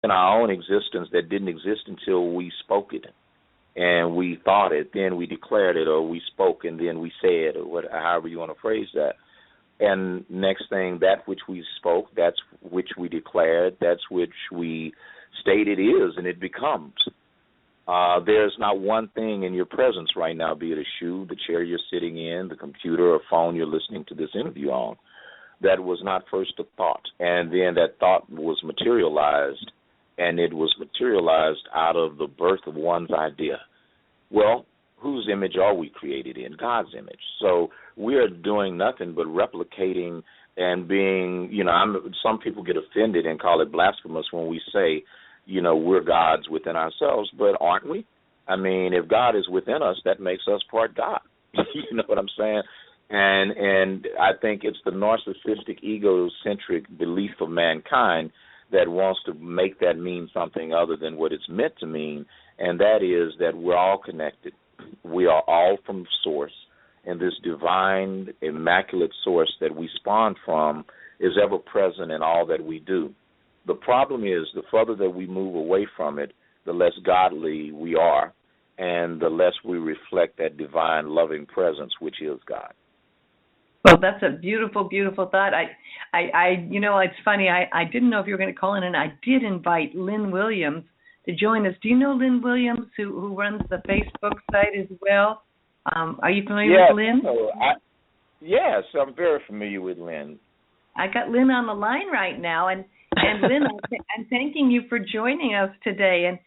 in our own existence that didn't exist until we spoke it and we thought it, then we declared it, or we spoke and then we said, or however you want to phrase that. And next thing, that which we spoke, that's which we declared, that's which we stated is, and it becomes. There's not one thing in your presence right now, be it a shoe, the chair you're sitting in, the computer or phone you're listening to this interview on, that was not first a thought. And then that thought was materialized, and it was materialized out of the birth of one's idea. Well, whose image are we created in? God's image. So we are doing nothing but replicating and being, some people get offended and call it blasphemous when we say, we're gods within ourselves, but aren't we? I mean, if God is within us, that makes us part God. You know what I'm saying? And I think it's the narcissistic, egocentric belief of mankind that wants to make that mean something other than what it's meant to mean, and that is that we're all connected. We are all from source, and this divine, immaculate source that we spawn from is ever present in all that we do. The problem is the further that we move away from it, the less godly we are, and the less we reflect that divine, loving presence, which is God. Well, that's a beautiful, beautiful thought. It's funny. I didn't know if you were going to call in, and I did invite Lynn Williams to join us. Do you know Lynn Williams, who runs the Facebook site as well? Are you familiar with Lynn? Yes, I'm very familiar with Lynn. I got Lynn on the line right now, and Lynn, I'm thanking you for joining us today. And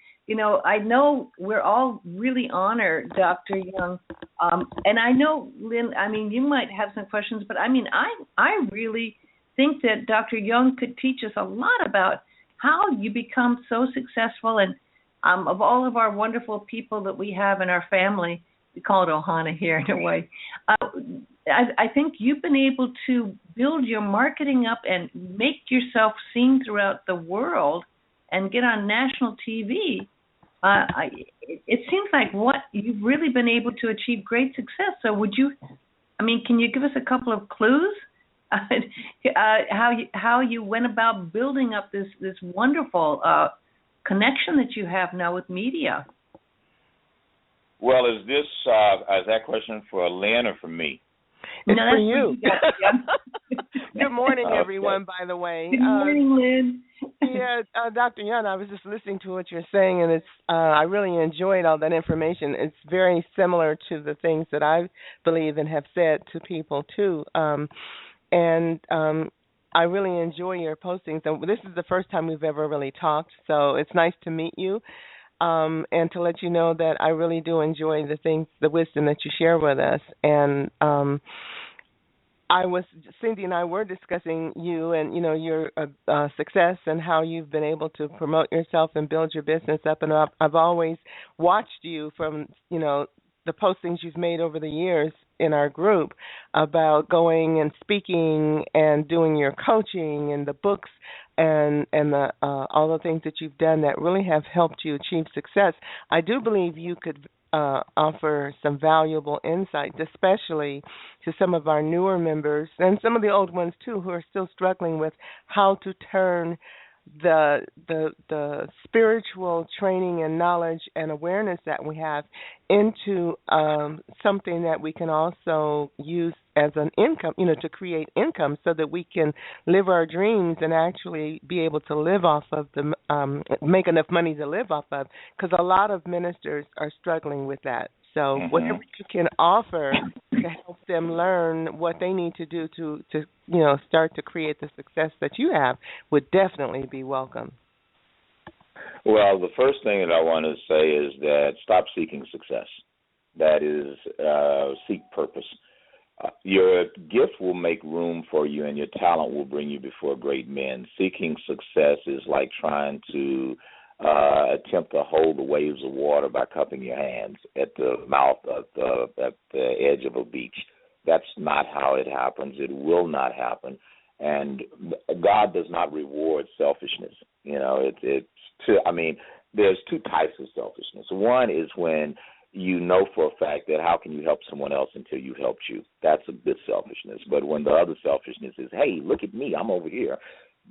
I know we're all really honored, Dr. Young. And I know, Lynn, you might have some questions, but I really think that Dr. Young could teach us a lot about how you become so successful. And of all of our wonderful people that we have in our family, we call it Ohana here in a way, I think you've been able to build your marketing up and make yourself seen throughout the world and get on national TV. It seems like what you've really been able to achieve great success. So can you give us a couple of clues how you went about building up this wonderful connection that you have now with media? Well, is that question for Lynn or for me? It's for you. Good morning, everyone, by the way. Good morning, Lynn. Dr. Young, I was just listening to what you're saying, and I really enjoyed all that information. It's very similar to the things that I believe and have said to people, too. I really enjoy your postings. And this is the first time we've ever really talked, so it's nice to meet you. And to let you know that I really do enjoy the wisdom that you share with us. And Cindy and I were discussing you and, your success and how you've been able to promote yourself and build your business up. And I've always watched you from, the postings you've made over the years in our group about going and speaking and doing your coaching and the books and all the things that you've done that really have helped you achieve success. I do believe you could offer some valuable insights, especially to some of our newer members and some of the old ones too, who are still struggling with how to turn the spiritual training and knowledge and awareness that we have into something that we can also use as an income, to create income so that we can live our dreams and actually be able to live off of make enough money to live off of, because a lot of ministers are struggling with that. So whatever you can offer to help them learn what they need to do to start to create the success that you have would definitely be welcome. Well, the first thing that I want to say is that stop seeking success. That is, seek purpose. Your gift will make room for you, and your talent will bring you before great men. Seeking success is like trying to attempt to hold the waves of water by cupping your hands at the mouth at the edge of a beach. That's not how it happens. It will not happen. And God does not reward selfishness. There's two types of selfishness. One is when you know for a fact that how can you help someone else until you helped you. That's a good selfishness. But when the other selfishness is, hey, look at me, I'm over here,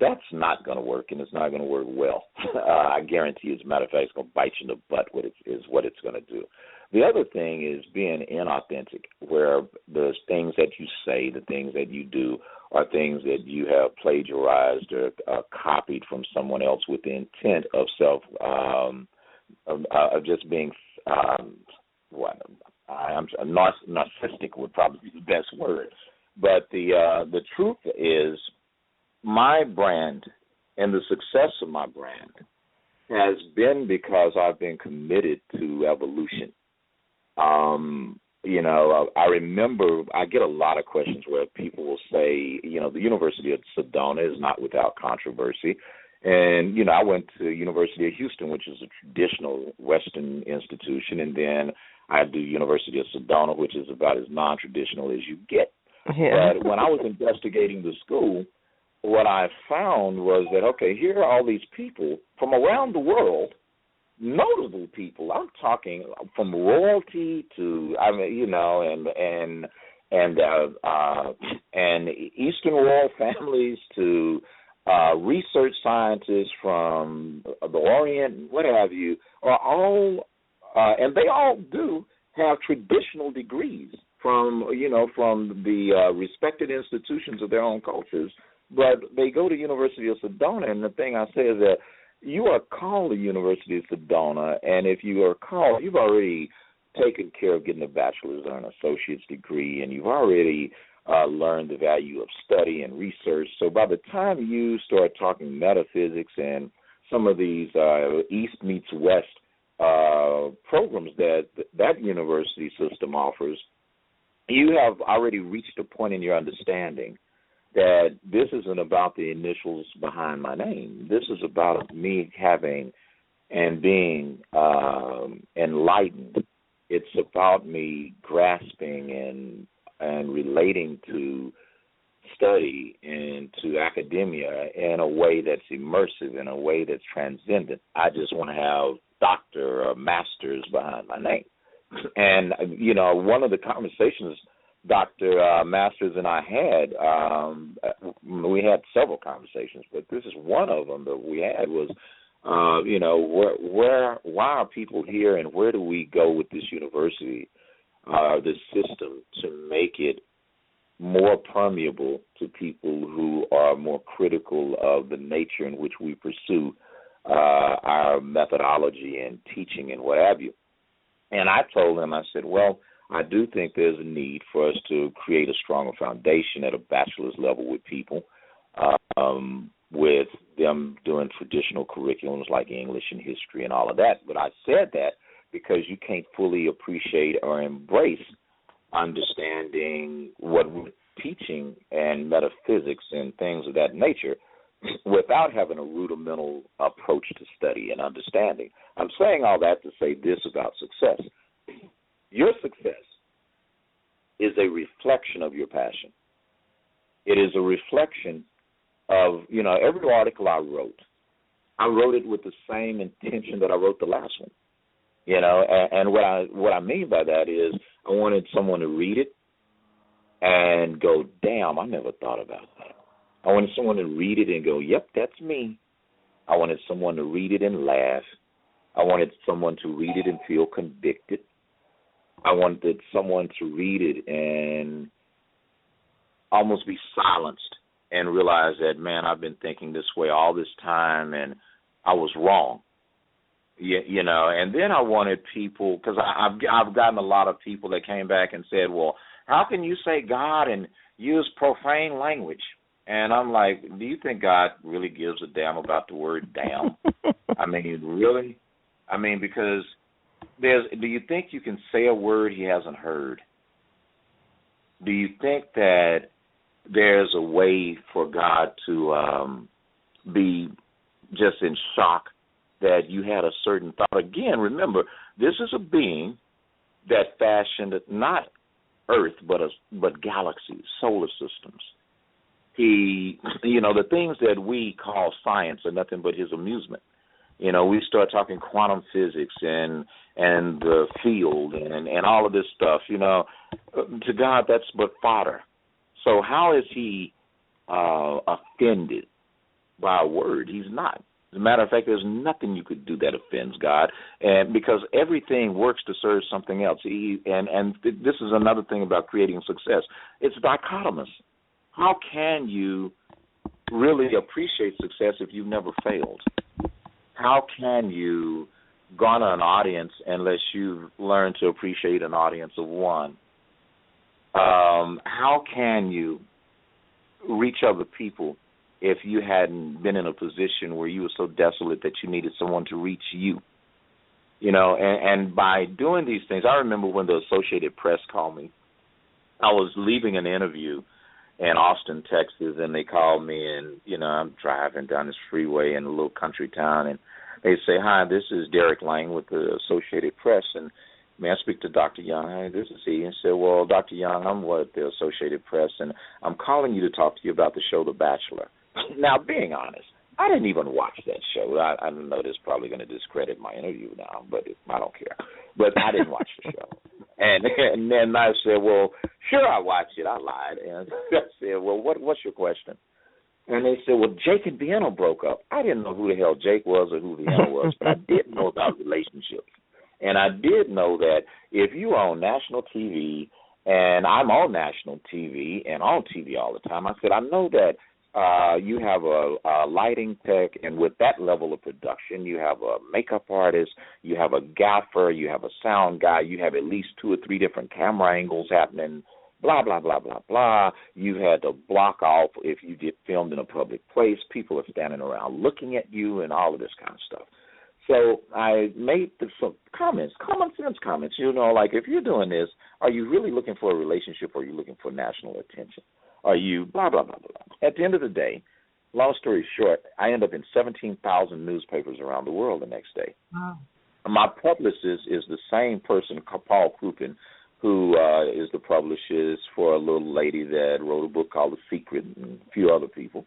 that's not going to work, and it's not going to work well. I guarantee you, as a matter of fact, it's going to bite you in the butt, is what it's going to do. The other thing is being inauthentic, where the things that you say, the things that you do, are things that you have plagiarized or copied from someone else with the intent of of just being narcissistic would probably be the best word. But the truth is, my brand and the success of my brand has been because I've been committed to evolution. I remember I get a lot of questions where people will say, the University of Sedona is not without controversy. And, I went to University of Houston, which is a traditional Western institution, and then I do University of Sedona, which is about as non-traditional as you get. Yeah. But when I was investigating the school, what I found was that, okay, here are all these people from around the world, notable people. I'm talking from royalty to, and Eastern royal families to research scientists from the Orient, what have you, are all, and they all do have traditional degrees from the respected institutions of their own cultures, but they go to University of Sedona, and the thing I say is that you are called the University of Sedona, and if you are called, you've already taken care of getting a bachelor's or an associate's degree, and you've already learned the value of study and research. So by the time you start talking metaphysics and some of these East meets West programs that university system offers, you have already reached a point in your understanding that this isn't about the initials behind my name. This is about me having and being enlightened. It's about me grasping and relating to study and to academia in a way that's immersive, in a way that's transcendent. I just want to have doctor or master's behind my name. And, one of the conversations Dr. Masters and I had, we had several conversations, but this is one of them that we had was, why are people here and where do we go with this university, this system, to make it more permeable to people who are more critical of the nature in which we pursue our methodology and teaching and what have you. And I told him, I said, well, I do think there's a need for us to create a stronger foundation at a bachelor's level with people, with them doing traditional curriculums like English and history and all of that. But I said that because you can't fully appreciate or embrace understanding what we're teaching and metaphysics and things of that nature without having a rudimental approach to study and understanding. I'm saying all that to say this about success. Your success is a reflection of your passion. It is a reflection of, every article I wrote it with the same intention that I wrote the last one. And what I mean by that is I wanted someone to read it and go, damn, I never thought about that. I wanted someone to read it and go, yep, that's me. I wanted someone to read it and laugh. I wanted someone to read it and feel convicted. I wanted someone to read it and almost be silenced and realize that, man, I've been thinking this way all this time and I was wrong. And then I wanted people, because I've gotten a lot of people that came back and said, well, how can you say God and use profane language? And I'm like, do you think God really gives a damn about the word damn? I mean, really? I mean, because do you think you can say a word he hasn't heard? Do you think that there's a way for God to be just in shock that you had a certain thought? Again, remember, this is a being that fashioned not Earth, but galaxies, solar systems. He, the things that we call science are nothing but his amusement. We start talking quantum physics and the field and all of this stuff. To God, that's but fodder. So how is he offended by a word. He's not. As a matter of fact, there's nothing you could do that offends God, and because everything works to serve something else. This is another thing about creating success. It's dichotomous. How can you really appreciate success if you've never failed? How can you garner an audience unless you've learned to appreciate an audience of one? How can you reach other people if you hadn't been in a position where you were so desolate that you needed someone to reach you? And by doing these things, I remember when the Associated Press called me. I was leaving an interview in Austin, Texas, and they called me, and, I'm driving down this freeway in a little country town, and they say, "Hi, this is Derek Lang with the Associated Press, and may I speak to Dr. Young?" "Hi, this is he." And said, "Well, Dr. Young, I'm with the Associated Press, and I'm calling you to talk to you about the show The Bachelor." Now, being honest, I didn't even watch that show. I know this is probably going to discredit my interview now, but I don't care. But I didn't watch the show. And then I said, "Well, sure, I watched it." I lied. And I said, "Well, what's your question?" And they said, "Well, Jake and Vienna broke up." I didn't know who the hell Jake was or who Vienna was, but I did know about relationships. And I did know that if you are on national TV, and I'm on national TV and on TV all the time, I said, I know that you have a lighting tech, and with that level of production, you have a makeup artist, you have a gaffer, you have a sound guy, you have at least 2 or 3 different camera angles happening, blah, blah, blah, blah, blah. You had to block off if you get filmed in a public place. People are standing around looking at you and all of this kind of stuff. So I made some comments, common sense comments, like if you're doing this, are you really looking for a relationship or are you looking for national attention? Are you blah, blah, blah, blah. At the end of the day, long story short, I end up in 17,000 newspapers around the world the next day. Wow. My publicist is the same person, Paul Krupin, who is the publicist for a little lady that wrote a book called The Secret and a few other people.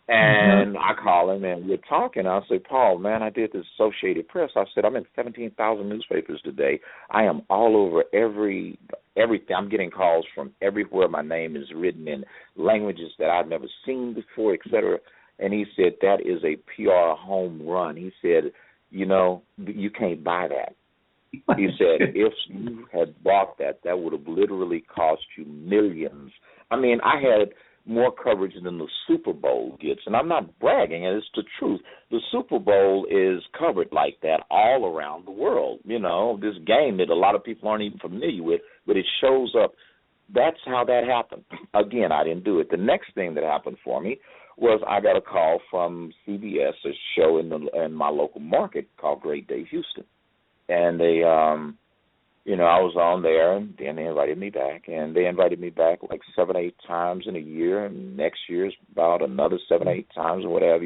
And I call him, and we're talking. I say, "Paul, man, I did this Associated Press." I said, "I'm in 17,000 newspapers today. I am all over everything. I'm getting calls from everywhere. My name is written in languages that I've never seen before, et cetera." And he said, "That is a PR home run." He said, "You can't buy that." He said, "If you had bought that, that would have literally cost you millions." I mean, I had more coverage than the Super Bowl gets, and I'm not bragging, and it's the truth. The Super Bowl is covered like that all around the world. This game that a lot of people aren't even familiar with, but it shows up. That's how that happened. Again, I didn't do it. The next thing that happened for me was I got a call from CBS, a show in my local market called Great Day Houston, and they I was on there, and then they invited me back, and they invited me back like 7, 8 times in a year, and next year's about another 7, 8 times or whatever.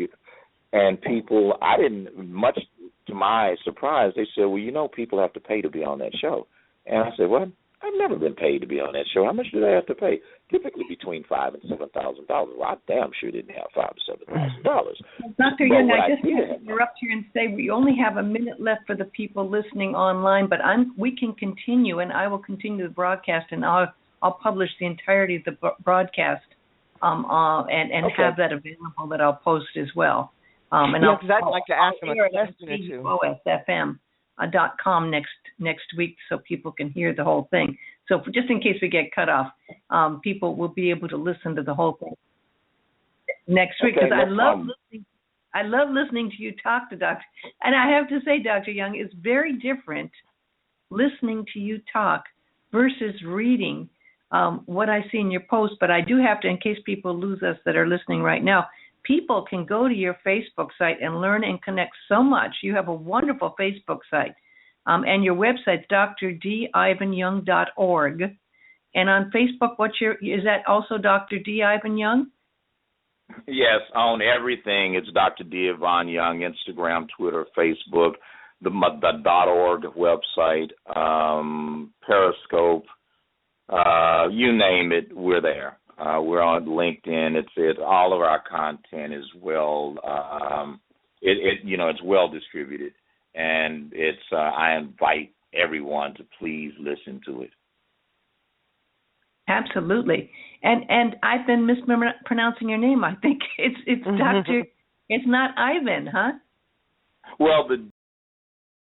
And people, I didn't, much to my surprise, they said, "Well, people have to pay to be on that show." And I said, "What? I've never been paid to be on that show. How much do they have to pay?" "Typically between $5,000 and $7,000. Well, I damn sure didn't have $5,000 to $7,000. Dr. Young, I just want to interrupt here and say we only have a minute left for the people listening online, but we can continue, and I will continue the broadcast, and I'll publish the entirety of the broadcast and okay, have that available that I'll post as well. And because I'd like to ask them a question or two. OSFM.com next week so people can hear the whole thing. So just in case we get cut off, people will be able to listen to the whole thing next week, because I love listening to you talk to Dr. And I have to say, Dr. Young, it's very different listening to you talk versus reading what I see in your post. But I do have to, in case people lose us that are listening right now, people can go to your Facebook site and learn and connect so much. You have a wonderful Facebook site. And your website's drdIvanyoung.org. And on Facebook, is that also Dr. D. Ivan Young? Yes, on everything, it's Dr. D. Ivan Young, Instagram, Twitter, Facebook, the .org website, Periscope, you name it, we're there. We're on LinkedIn. It's all of our content is well, it's well distributed, and I invite everyone to please listen to it. Absolutely, and I've been mispronouncing your name. I think it's Dr. It's not Ivan, huh? Well, the